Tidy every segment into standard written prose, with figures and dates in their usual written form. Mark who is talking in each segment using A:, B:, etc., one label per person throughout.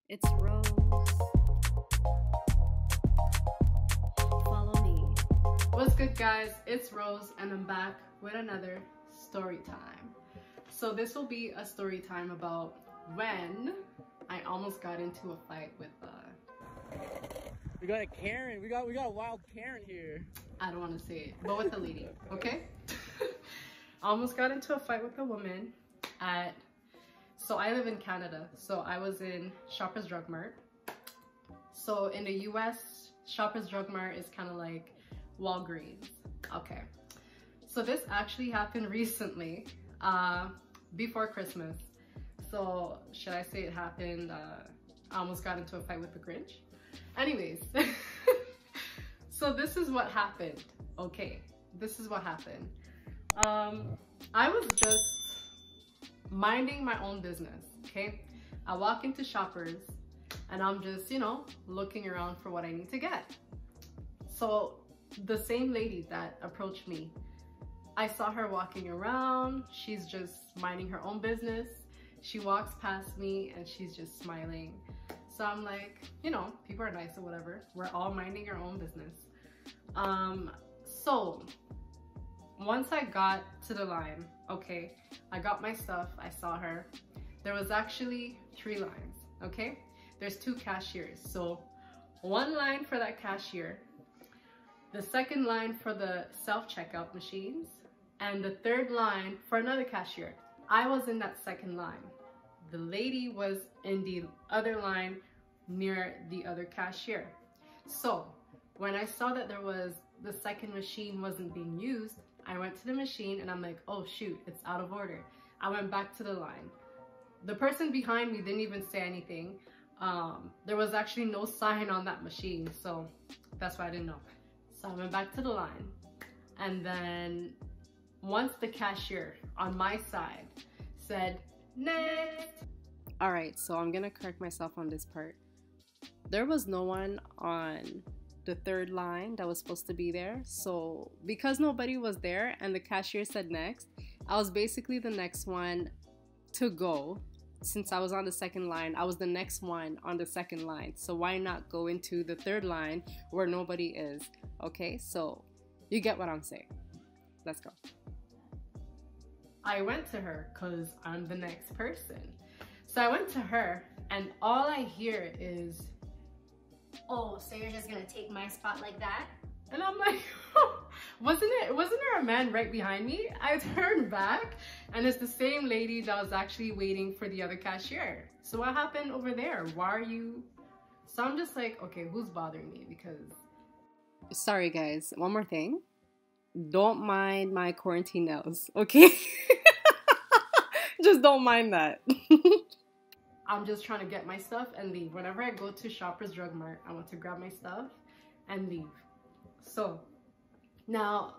A: It's Rose. Follow me.
B: What's good, guys? It's Rose and I'm back with another story time. So this will be a story time about when I almost got into a fight with
C: We got a Karen. We got a wild Karen here.
B: I don't want to say it, but with a lady, okay? I almost got into a fight with a woman at, so I live in Canada, so I was in Shoppers Drug Mart. So in the US, Shoppers Drug Mart is kind of like Walgreens. Okay, so this actually happened recently, before Christmas. So should I say it happened, I almost got into a fight with the Grinch? Anyways, so this is what happened. Okay, this is what happened. I was just minding my own business, okay? I walk into Shoppers and I'm just, you know, looking around for what I need to get. So the same lady that approached me, I saw her walking around. She's just minding her own business. She walks past me and she's just smiling. So I'm like, you know, people are nice or whatever. We're all minding our own business. So once I got to the line, okay, I got my stuff, I saw her. There was actually 3 lines, okay? There's 2 cashiers. So 1 line for that cashier, the 2nd line for the self-checkout machines, and the 3rd line for another cashier. I was in that 2nd line. The lady was in the other line near the other cashier. So when I saw that there was the 2nd machine wasn't being used, I went to the machine and I'm like, oh shoot, it's out of order. I went back to the line. The person behind me didn't even say anything. There was actually no sign on that machine, so that's why I didn't know. So I went back to the line, and then once the cashier on my side said, next. All right, so I'm gonna correct myself on this part. There was no one on the 3rd line that was supposed to be there. So because nobody was there and the cashier said next, I was basically the next one to go. Since I was on the 2nd line, I was the next one on the 2nd line. So why not go into the 3rd line where nobody is? Okay, so you get what I'm saying. Let's go. I went to her because I'm the next person. So I went to her and all I hear is,
A: Oh, so you're just gonna take my spot like that?
B: and I'm like, wasn't there a man right behind me? I turned back and it's the same lady that was actually waiting for the other cashier. So what happened over there? Why are you? So I'm just like, okay, who's bothering me? Because, sorry guys, one more thing. Don't mind my quarantine nails, okay? Just don't mind that. I'm just trying to get my stuff and leave. Whenever I go to Shoppers Drug Mart, I want to grab my stuff and leave. So now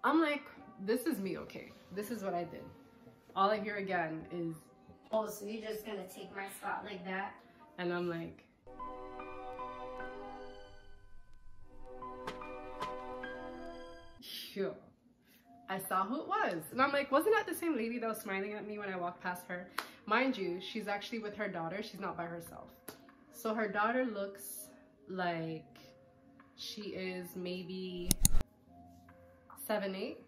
B: I'm like, this is me, okay? This is what I did. All I hear again is,
A: Oh, so you're just gonna take my spot like that?
B: and I'm like, yo. I saw who it was. And I'm like, wasn't that the same lady that was smiling at me when I walked past her? Mind you, she's actually with her daughter. She's not by herself. So her daughter looks like she is maybe 7, 8.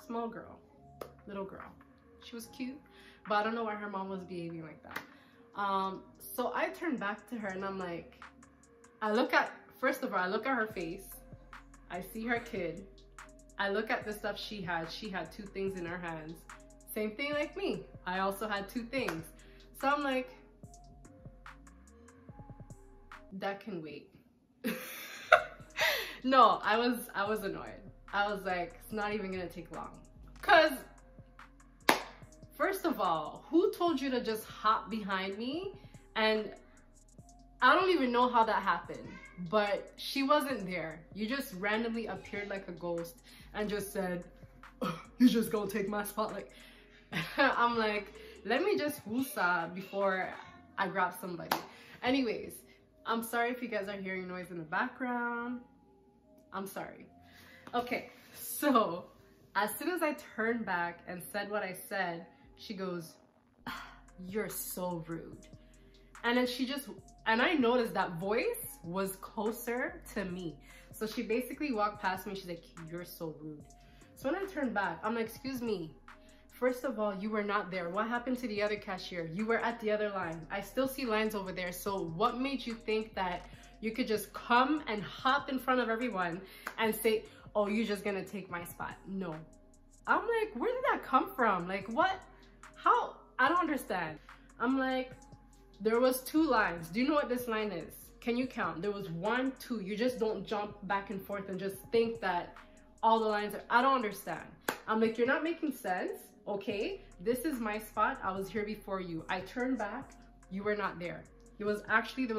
B: Small girl, little girl. She was cute, but I don't know why her mom was behaving like that. So I turned back to her and I'm like, first of all, I look at her face. I see her kid. I look at the stuff she had. She had 2 things in her hands. Same thing like me. I also had 2 things. So I'm like, that can wait. No, I was annoyed. I was like, it's not even gonna take long. Cause first of all, who told you to just hop behind me? And I don't even know how that happened, but she wasn't there. You just randomly appeared like a ghost and just said, oh, you just gonna take my spot. Like, I'm like, let me just woosah before I grab somebody. Anyways, I'm sorry if you guys are hearing noise in the background. I'm sorry. Okay, so as soon as I turned back and said what I said, she goes, you're so rude. And then and I noticed that voice was closer to me. So she basically walked past me. She's like, you're so rude. So when I turned back, I'm like, excuse me. First of all, you were not there. What happened to the other cashier? You were at the other line. I still see lines over there. So what made you think that you could just come and hop in front of everyone and say, oh, you're just gonna take my spot? No. I'm like, where did that come from? Like, what? How? I don't understand. I'm like, there was 2 lines. Do you know what this line is? Can you count? There was 1, 2. You just don't jump back and forth and just think that all the lines are, I don't understand. I'm like, you're not making sense, okay? This is my spot. I was here before you. I turned back. You were not there. There was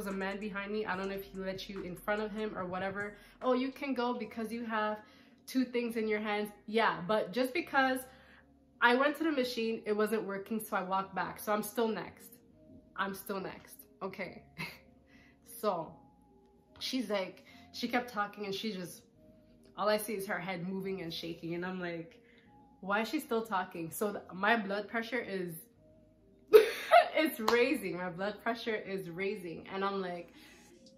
B: a man behind me. I don't know if he let you in front of him or whatever. Oh, you can go because you have 2 things in your hands. Yeah, but just because I went to the machine, it wasn't working, so I walked back. So I'm still next. Okay. So she's like, she kept talking and she just, all I see is her head moving and shaking. And I'm like, why is she still talking? So my blood pressure is, it's raising. My blood pressure is raising. And I'm like,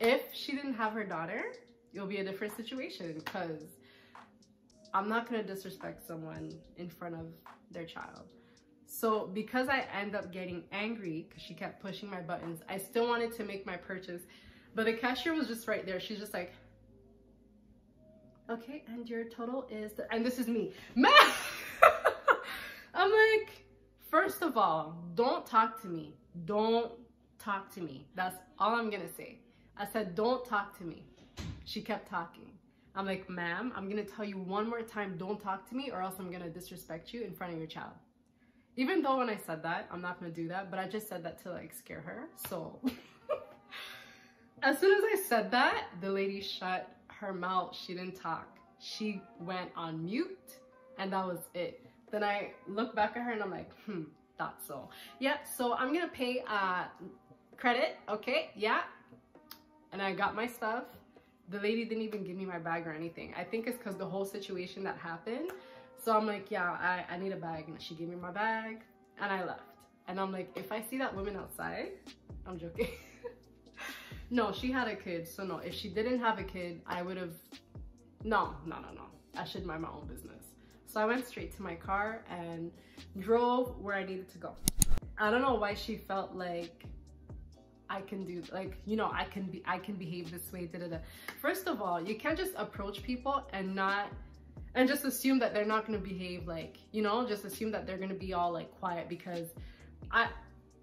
B: if she didn't have her daughter, it'll be a different situation, because I'm not going to disrespect someone in front of their child. So because I end up getting angry because she kept pushing my buttons, I still wanted to make my purchase, but the cashier was just right there. She's just like, okay, and your total is, and this is me. I'm like, first of all, don't talk to me. Don't talk to me. That's all I'm gonna say. I said, don't talk to me. She kept talking. I'm like, ma'am, I'm gonna tell you one more time, don't talk to me, or else I'm gonna disrespect you in front of your child. Even though when I said that, I'm not gonna do that, but I just said that to like scare her. So as soon as I said that, the lady shut her mouth. She didn't talk. She went on mute, and that was it. Then I look back at her and I'm like, thought so. Yeah, so I'm gonna pay credit, okay, yeah. And I got my stuff. The lady didn't even give me my bag or anything. I think it's because the whole situation that happened. So I'm like, yeah, I need a bag. And she gave me my bag and I left. And I'm like, if I see that woman outside, I'm joking. No, she had a kid. So no, if she didn't have a kid, I would have, no. I should mind my own business. So I went straight to my car and drove where I needed to go. I don't know why she felt like I can do, like, you know, I can behave this way, First of all, you can't just approach people and just assume that they're not going to behave, like, you know, just assume that they're going to be all like quiet, because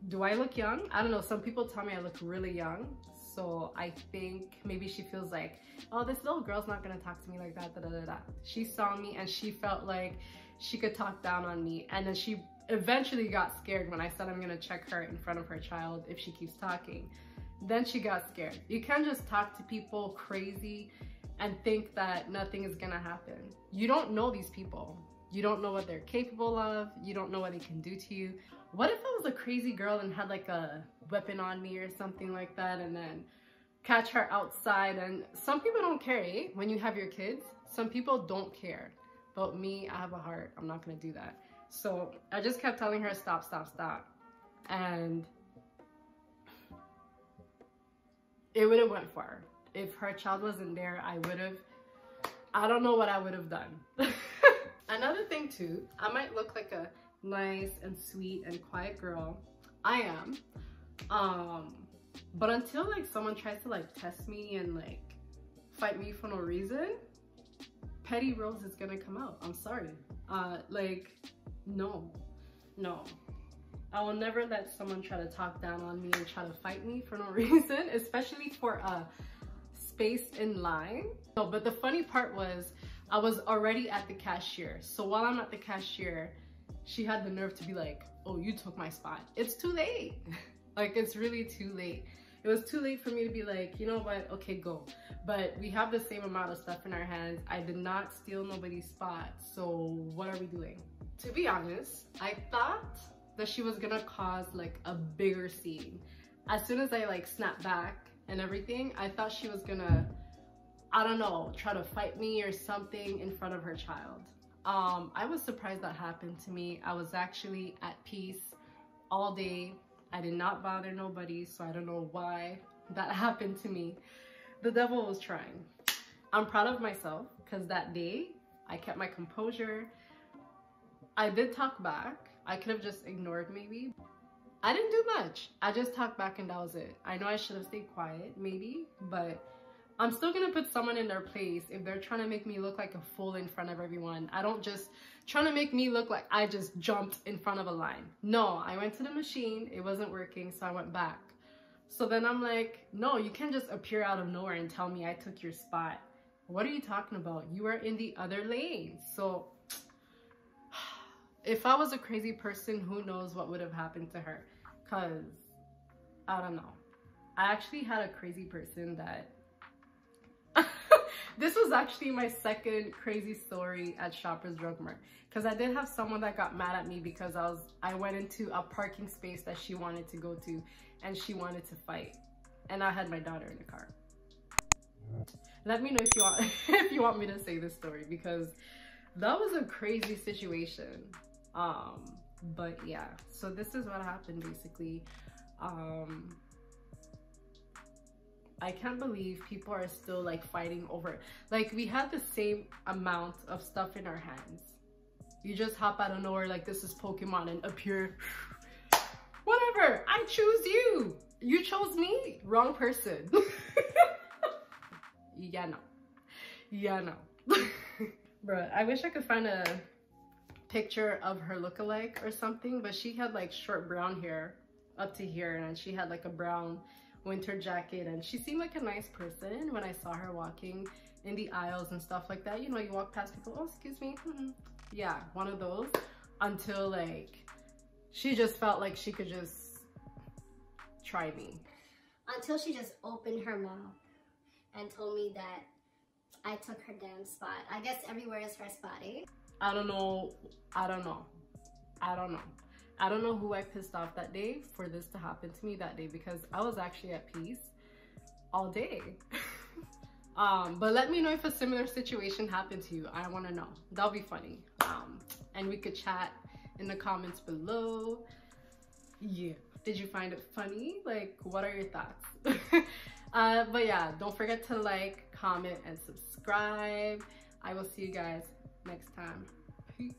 B: do I look young? I don't know. Some people tell me I look really young. So I think maybe she feels like, oh, this little girl's not going to talk to me like that, She saw me and she felt like she could talk down on me. And then she eventually got scared when I said I'm gonna check her in front of her child if she keeps talking. Then she got scared. You can't just talk to people crazy and think that nothing is gonna happen. You don't know these people. You don't know what they're capable of. You don't know what they can do to you. What if I was a crazy girl and had like a weapon on me or something like that, and then catch her outside? And some people don't care, eh? When you have your kids, some people don't care. But me, I have a heart. I'm not gonna do that. So I just kept telling her, stop, stop, stop. And it would have went far. If her child wasn't there, I don't know what I would have done. Another thing too, I might look like a nice and sweet and quiet girl. I am. But until like someone tries to like test me and like fight me for no reason, petty Rose is gonna come out. I'm sorry. Like, no. I will never let someone try to talk down on me and try to fight me for no reason, especially for a space in line. No, but the funny part was I was already at the cashier. So while I'm at the cashier, she had the nerve to be like, oh, you took my spot. It's too late. Like, it's really too late. It was too late for me to be like, you know what, okay, go. But we have the same amount of stuff in our hands. I did not steal nobody's spot, so what are we doing? To be honest, I thought that she was gonna cause like a bigger scene. As soon as I like snapped back and everything, I thought she was gonna, I don't know, try to fight me or something in front of her child. I was surprised that happened to me. I was actually at peace all day. I did not bother nobody, so I don't know why that happened to me. The devil was trying. I'm proud of myself because that day I kept my composure. I did talk back. I could have just ignored maybe. I didn't do much. I just talked back and that was it. I know I should have stayed quiet maybe, but I'm still gonna put someone in their place if they're trying to make me look like a fool in front of everyone. I don't just trying to make me look like I just jumped in front of a line. No, I went to the machine, it wasn't working, so I went back. So then I'm like, no, you can't just appear out of nowhere and tell me I took your spot. What are you talking about? You are in the other lane. So if I was a crazy person, who knows what would have happened to her? Cause I don't know. I actually had a crazy person that this was actually my second crazy story at Shoppers Drug Mart, because I did have someone that got mad at me because I went into a parking space that she wanted to go to and she wanted to fight, and I had my daughter in the car. Let me know if you want if you want me to say this story, because that was a crazy situation. But yeah, so this is what happened basically. I can't believe people are still like fighting over, like we had the same amount of stuff in our hands. You just hop out of nowhere like this is Pokemon and appear. Whatever, I choose you. You chose me. Wrong person. Yeah, no. Yeah, no. Bruh, I wish I could find a picture of her lookalike or something, but she had like short brown hair up to here and she had like a brown winter jacket, and she seemed like a nice person when I saw her walking in the aisles and stuff like that. You know, you walk past people, oh, excuse me. Yeah, one of those, until like she just felt like she could just try me.
A: Until she just opened her mouth and told me that I took her damn spot. I guess everywhere is her spot, eh?
B: I don't know who I pissed off that day for this to happen to me that day, because I was actually at peace all day. But let me know if a similar situation happened to you. I want to know. That'll be funny. And we could chat in the comments below. Yeah. Did you find it funny? Like, what are your thoughts? But yeah, don't forget to like, comment, and subscribe. I will see you guys next time. Peace.